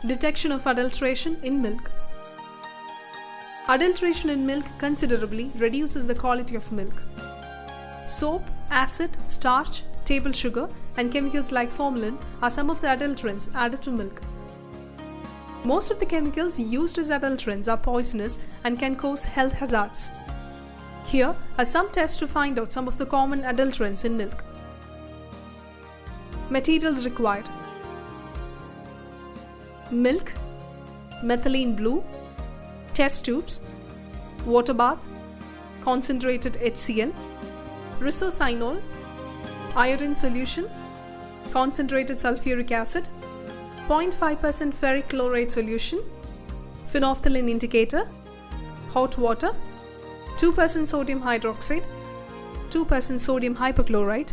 Detection of adulteration in milk. Adulteration in milk considerably reduces the quality of milk. Soap, acid, starch, table sugar, and chemicals like formalin are some of the adulterants added to milk. Most of the chemicals used as adulterants are poisonous and can cause health hazards. Here are some tests to find out some of the common adulterants in milk. Materials required: milk, methylene blue, test tubes, water bath, concentrated HCl, risosinol, iodine solution, concentrated sulfuric acid, 0.5% ferric chloride solution, phenolphthalein indicator, hot water, 2% sodium hydroxide, 2% sodium hypochlorite,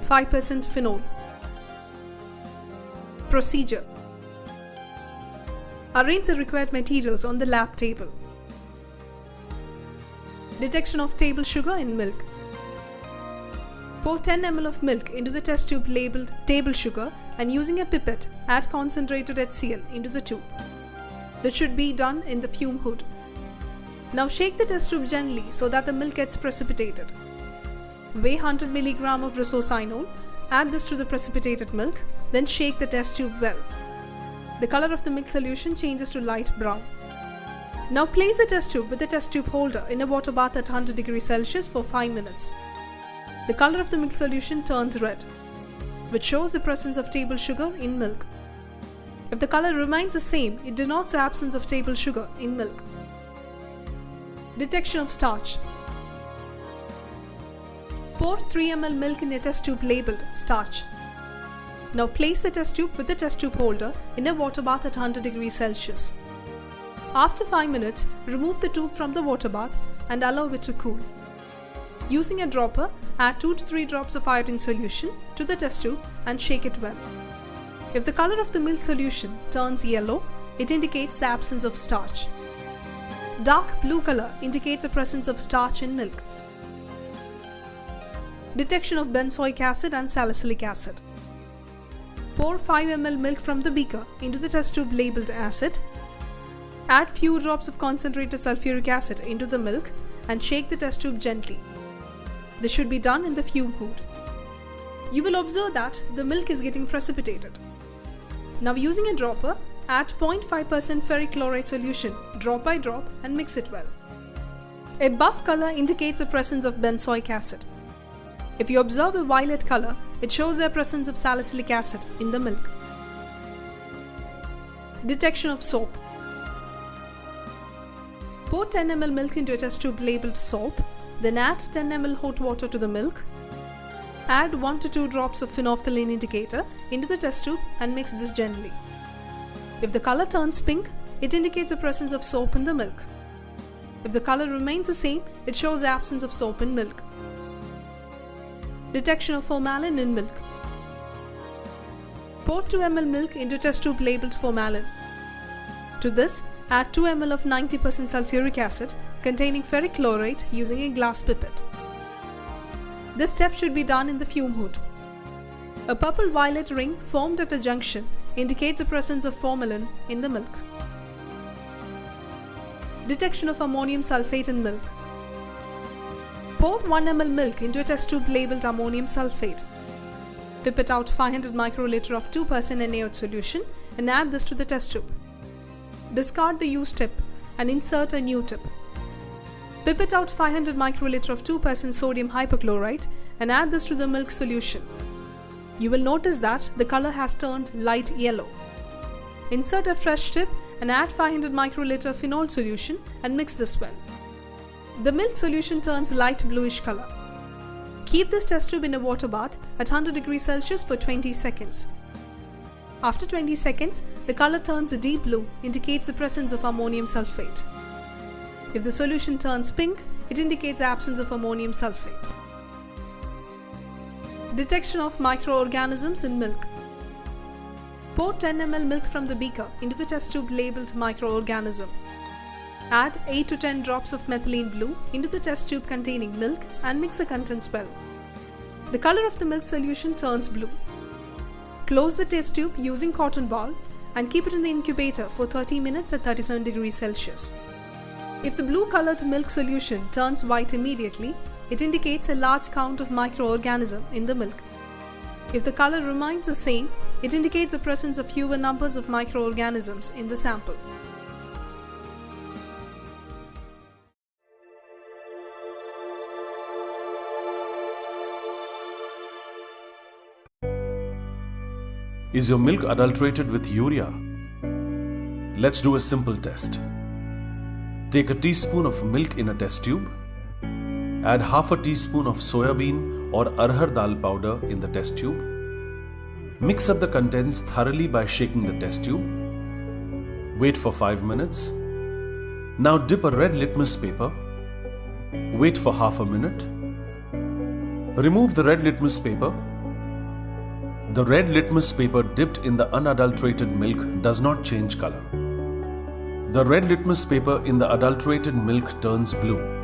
5% phenol. Procedure: arrange the required materials on the lab table. Detection of table sugar in milk. Pour 10 ml of milk into the test tube labeled table sugar and using a pipette add concentrated HCl into the tube. This should be done in the fume hood. Now shake the test tube gently so that the milk gets precipitated. Weigh 100 mg of risosinol, add this to the precipitated milk, then shake the test tube well. The color of the milk solution changes to light brown. Now place the test tube with the test tube holder in a water bath at 100 degrees Celsius for 5 minutes. The color of the milk solution turns red, which shows the presence of table sugar in milk. If the color remains the same, it denotes the absence of table sugar in milk. Detection of starch. Pour 3 ml milk in a test tube labeled starch. Now place the test tube with the test tube holder in a water bath at 100 degrees Celsius. After 5 minutes, remove the tube from the water bath and allow it to cool. Using a dropper, add 2 to 3 drops of iodine solution to the test tube and shake it well. If the color of the milk solution turns yellow, it indicates the absence of starch. Dark blue color indicates the presence of starch in milk. Detection of benzoic acid and salicylic acid. Pour 5 ml milk from the beaker into the test tube labeled acid. Add few drops of concentrated sulfuric acid into the milk and shake the test tube gently. This should be done in the fume hood. You will observe that the milk is getting precipitated. Now using a dropper, add 0.5% ferric chloride solution drop by drop and mix it well. A buff color indicates the presence of benzoic acid. If you observe a violet color, it shows the presence of salicylic acid in the milk. Detection of soap. Pour 10 ml milk into a test tube labeled soap, then add 10 ml hot water to the milk. Add 1 to 2 drops of phenolphthalein indicator into the test tube and mix this gently. If the color turns pink, it indicates the presence of soap in the milk. If the color remains the same, it shows the absence of soap in milk. Detection of formalin in milk. Pour 2 ml milk into a test tube labeled formalin. To this, add 2 ml of 90% sulfuric acid containing ferric chloride using a glass pipette. This step should be done in the fume hood. A purple-violet ring formed at a junction indicates the presence of formalin in the milk. Detection of ammonium sulfate in milk. Pour 1 ml milk into a test tube labeled ammonium sulfate. Pipette out 500 microliter of 2% NaOH solution and add this to the test tube. Discard the used tip and insert a new tip. Pipette out 500 microliter of 2% sodium hypochlorite and add this to the milk solution. You will notice that the color has turned light yellow. Insert a fresh tip and add 500 microliter phenol solution and mix this well. The milk solution turns light bluish color. Keep this test tube in a water bath at 100 degrees Celsius for 20 seconds. After 20 seconds, the color turns deep blue, indicates the presence of ammonium sulfate. If the solution turns pink, it indicates the absence of ammonium sulfate. Detection of microorganisms in milk. Pour 10 ml milk from the beaker into the test tube labeled microorganism. Add 8 to 10 drops of methylene blue into the test tube containing milk and mix the contents well. The color of the milk solution turns blue. Close the test tube using cotton ball, and keep it in the incubator for 30 minutes at 37 degrees Celsius. If the blue colored milk solution turns white immediately, it indicates a large count of microorganisms in the milk. If the color remains the same, it indicates the presence of fewer numbers of microorganisms in the sample. Is your milk adulterated with urea? Let's do a simple test. Take a teaspoon of milk in a test tube. Add half a teaspoon of soyabean or arhar dal powder in the test tube. Mix up the contents thoroughly by shaking the test tube. Wait for 5 minutes. Now dip a red litmus paper. Wait for half a minute. Remove the red litmus paper. The red litmus paper dipped in the unadulterated milk does not change color. The red litmus paper in the adulterated milk turns blue.